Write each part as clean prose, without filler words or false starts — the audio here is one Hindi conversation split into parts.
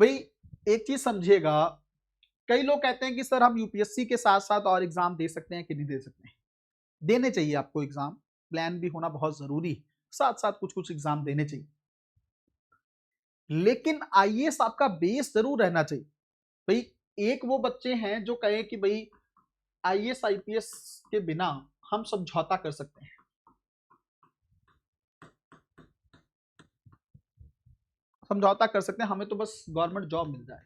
भाई एक चीज समझिएगा, कई लोग कहते हैं कि सर हम यूपीएससी के साथ साथ और एग्जाम दे सकते हैं कि नहीं दे सकते हैं। देने चाहिए आपको एग्जाम, प्लान भी होना बहुत जरूरी है, साथ साथ कुछ कुछ एग्जाम देने चाहिए, लेकिन आईएएस आपका बेस जरूर रहना चाहिए। भाई एक वो बच्चे हैं जो कहे कि भाई आईएएस आईपीएस के बिना हम समझौता कर सकते हैं, समझौता कर सकते हैं, हमें तो बस गवर्नमेंट जॉब मिल जाए,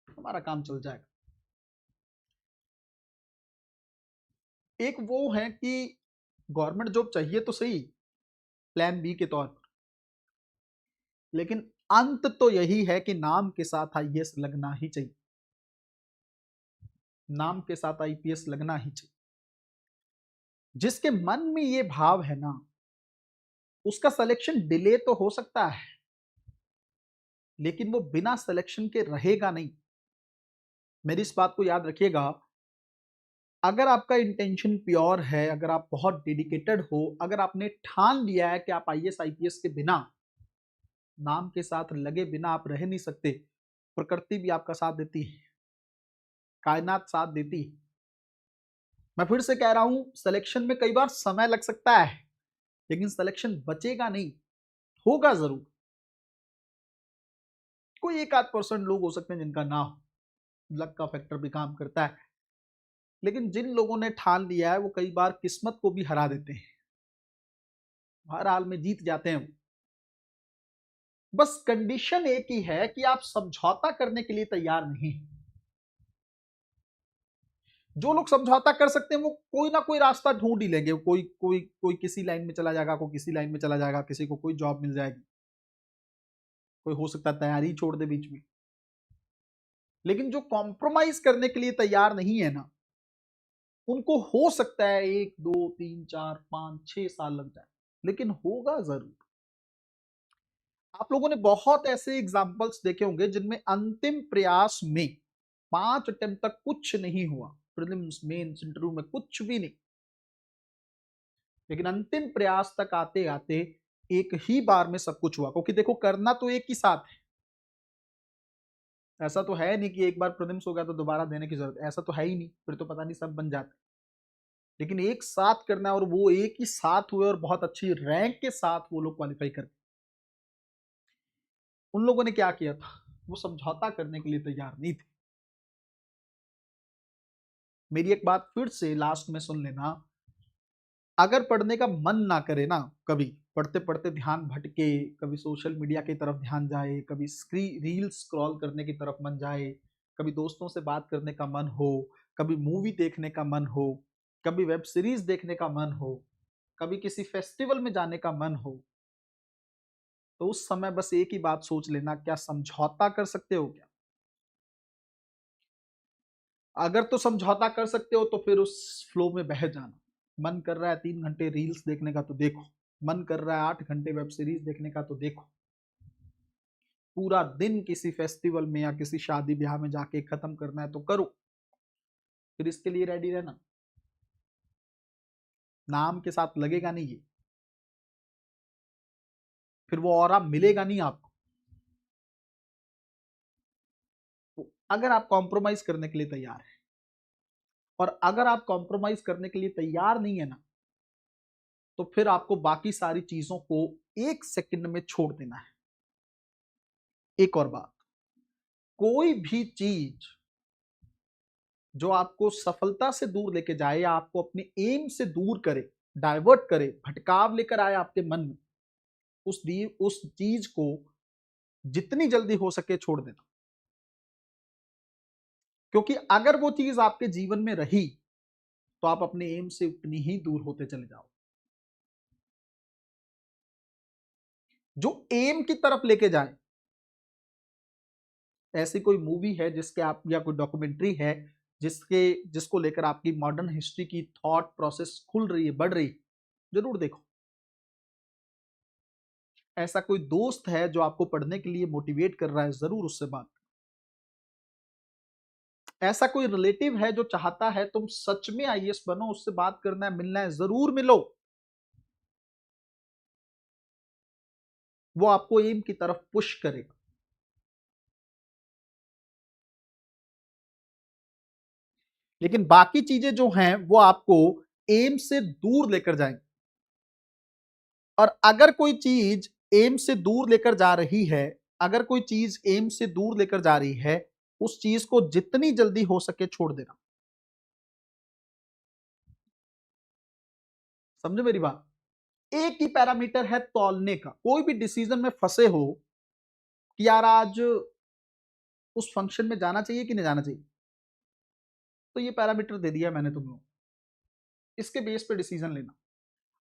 हमारा काम चल जाएगा। एक वो है कि गवर्नमेंट जॉब चाहिए तो सही, प्लान बी के तौर पर, लेकिन अंत तो यही है कि नाम के साथ आईएएस लगना ही चाहिए, नाम के साथ आईपीएस लगना ही चाहिए। जिसके मन में ये भाव है ना, उसका सिलेक्शन डिले तो हो सकता है, लेकिन वो बिना सिलेक्शन के रहेगा नहीं। मेरी इस बात को याद रखिएगा, अगर आपका इंटेंशन प्योर है, अगर आप बहुत डेडिकेटेड हो, अगर आपने ठान लिया है कि आप आईएएस आईपीएस के बिना, नाम के साथ लगे बिना आप रह नहीं सकते, प्रकृति भी आपका साथ देती है, कायनात साथ देती है। मैं फिर से कह रहा हूं, सिलेक्शन में कई बार समय लग सकता है, लेकिन सिलेक्शन बचेगा नहीं, होगा जरूर। कोई एक आध परसेंट लोग हो सकते हैं जिनका ना हो, लक का फैक्टर भी काम करता है, लेकिन जिन लोगों ने ठान लिया है वो कई बार किस्मत को भी हरा देते हैं, हर हाल में जीत जाते हैं। बस कंडीशन एक ही है कि आप समझौता करने के लिए तैयार नहीं। जो लोग समझौता कर सकते हैं वो कोई ना कोई रास्ता ढूंढ ही लेंगे, कोई कोई कोई किसी लाइन में चला जाएगा, कोई किसी लाइन में चला जाएगा, किसी को कोई जॉब मिल जाएगी, कोई हो सकता है तैयारी छोड़ दे बीच में। लेकिन जो कॉम्प्रोमाइज करने के लिए तैयार नहीं है ना, उनको हो सकता है 1 2 3 4 5 6 साल लग जाए, लेकिन होगा जरूर। आप लोगों ने बहुत ऐसे एग्जाम्पल्स देखे होंगे जिनमें अंतिम प्रयास में 5 अटेम्प्ट तक कुछ नहीं हुआ, प्रीलिम्स मेंस इंटरव्यू में कुछ भी नहीं, लेकिन अंतिम प्रयास तक आते आते एक ही बार में सब कुछ हुआ। क्योंकि देखो करना तो एक ही साथ है, ऐसा तो है नहीं कि एक बार प्रीलिम्स हो गया तो दोबारा देने की जरूरत, ऐसा तो है ही नहीं, फिर तो पता नहीं सब बन जाते। लेकिन एक साथ करना है, और वो एक ही साथ हुए और बहुत अच्छी रैंक के साथ वो लोग क्वालिफाई कर। उन लोगों ने क्या किया था, वो समझौता करने के लिए तैयार नहीं थे। मेरी एक बात फिर से लास्ट में सुन लेना, अगर पढ़ने का मन ना करे ना, कभी पढ़ते पढ़ते ध्यान भटके, कभी सोशल मीडिया की तरफ ध्यान जाए, कभी रील स्क्रॉल करने की तरफ मन जाए, कभी दोस्तों से बात करने का मन हो, कभी मूवी देखने का मन हो, कभी वेब सीरीज देखने का मन हो, कभी किसी फेस्टिवल में जाने का मन हो, तो उस समय बस एक ही बात सोच लेना, क्या समझौता कर सकते हो क्या? अगर तो समझौता कर सकते हो तो फिर उस फ्लो में बह जाना। मन कर रहा है 3 घंटे रील्स देखने का तो देखो, मन कर रहा है 8 घंटे वेब सीरीज देखने का तो देखो, पूरा दिन किसी फेस्टिवल में या किसी शादी ब्याह में जाके खत्म करना है तो करो, फिर इसके लिए रेडी रहना। नाम के साथ लगेगा नहीं ये, फिर वो ऑरा मिलेगा नहीं आपको। तो अगर आप कॉम्प्रोमाइज करने के लिए तैयार है, और अगर आप कॉम्प्रोमाइज करने के लिए तैयार नहीं है ना, तो फिर आपको बाकी सारी चीजों को 1 सेकंड में छोड़ देना है। एक और बात, कोई भी चीज जो आपको सफलता से दूर लेके जाए या आपको अपने एम से दूर करे, डाइवर्ट करे, भटकाव लेकर आए आपके मन में, उस चीज को जितनी जल्दी हो सके छोड़ देना। क्योंकि अगर वो चीज आपके जीवन में रही तो आप अपने एम से उतनी ही दूर होते चले जाओ। जो एम की तरफ लेके जाए, ऐसी कोई मूवी है जिसके आप, या कोई डॉक्यूमेंट्री है जिसको लेकर आपकी मॉडर्न हिस्ट्री की थॉट प्रोसेस खुल रही है, बढ़ रही, जरूर देखो। ऐसा कोई दोस्त है जो आपको पढ़ने के लिए मोटिवेट कर रहा है, जरूर उससे बात। ऐसा कोई रिलेटिव है जो चाहता है तुम सच में आईएएस बनो, उससे बात करना है, मिलना है, जरूर मिलो। वो आपको एम की तरफ पुश करेगा। लेकिन बाकी चीजें जो हैं वो आपको एम से दूर लेकर जाएंगे। और अगर कोई चीज एम से दूर लेकर जा रही है, अगर कोई चीज एम से दूर लेकर जा रही है, उस चीज को जितनी जल्दी हो सके छोड़ देना। समझे मेरी बात? एक ही पैरामीटर है तौलने का। कोई भी डिसीजन में फंसे हो कि यार आज उस फंक्शन में जाना चाहिए कि नहीं जाना चाहिए, तो ये पैरामीटर दे दिया मैंने तुम लोग, इसके बेस पे डिसीजन लेना।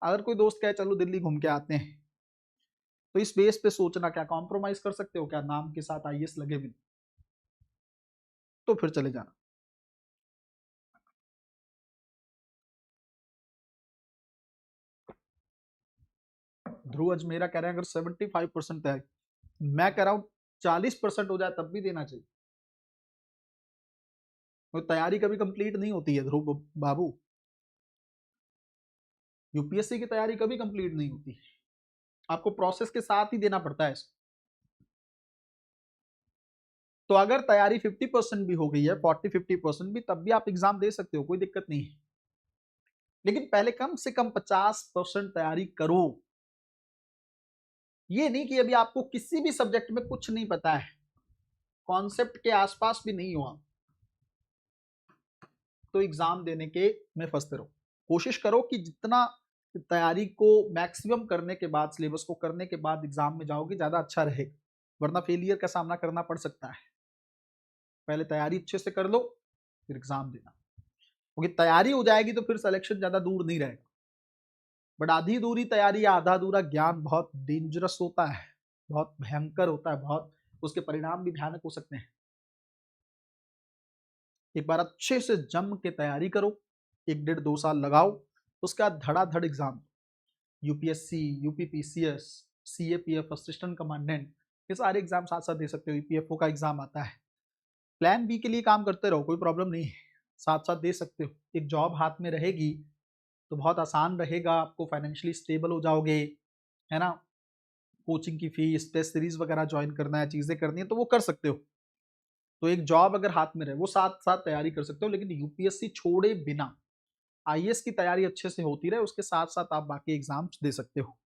अगर कोई दोस्त कहे चलो दिल्ली घूम के आते हैं, तो इस बेस पे सोचना क्या कॉम्प्रोमाइज कर सकते हो क्या, नाम के साथ आईएएस लगे भी, तो फिर चले जाना। ध्रुव अजमेरा कह रहे हैं अगर 75% है, मैं कह रहा हूं 40% हो जाए तब भी देना चाहिए। तो तैयारी कभी कंप्लीट नहीं होती है ध्रुव बाबू, यूपीएससी की तैयारी कभी कंप्लीट नहीं होती, आपको प्रोसेस के साथ ही देना पड़ता है। तो अगर तैयारी 50% भी हो गई है, 40-50% भी, तब भी आप एग्जाम दे सकते हो, कोई दिक्कत नहीं है। लेकिन पहले कम से कम 50% तैयारी करो। ये नहीं कि अभी आपको किसी भी सब्जेक्ट में कुछ नहीं पता है, कॉन्सेप्ट के आसपास भी नहीं हो आप, तो एग्जाम देने के में फंसते रहो। कोशिश करो कि जितना तैयारी को मैक्सिमम करने के बाद, सिलेबस को करने के बाद एग्जाम में जाओगे ज्यादा अच्छा रहेगा, वरना फेलियर का सामना करना पड़ सकता है। पहले तैयारी अच्छे से कर लो, फिर एग्जाम देना, क्योंकि तैयारी हो जाएगी तो फिर सिलेक्शन ज्यादा दूर नहीं रहेगा। बट आधी अधूरी तैयारी या आधा अधूरा ज्ञान बहुत डेंजरस होता है, बहुत भयंकर होता है, बहुत उसके परिणाम भी भयानक हो सकते हैं। एक बार अच्छे से जम के तैयारी करो, 1-1.5-2 साल लगाओ, उसके बाद धड़ाधड़ exam, UPSC, UPPCS, CAPF, assistant commandant, ये सारे एग्जाम साथ साथ दे सकते हो। ईपीएफओ का एग्जाम आता है, प्लान बी के लिए काम करते रहो, कोई प्रॉब्लम नहीं है, साथ साथ दे सकते हो। एक जॉब हाथ में रहेगी तो बहुत आसान रहेगा, आपको फाइनेंशियली स्टेबल हो जाओगे, है ना। कोचिंग की फीस, टेस्ट सीरीज वगैरह ज्वाइन करना है, चीजें करनी है, तो वो कर सकते हो। तो एक जॉब अगर हाथ में रहे, वो साथ साथ तैयारी कर सकते हो। लेकिन यूपीएससी छोड़े बिना आईएएस की तैयारी अच्छे से होती रहे, उसके साथ साथ आप बाकी एग्जाम्स दे सकते हो।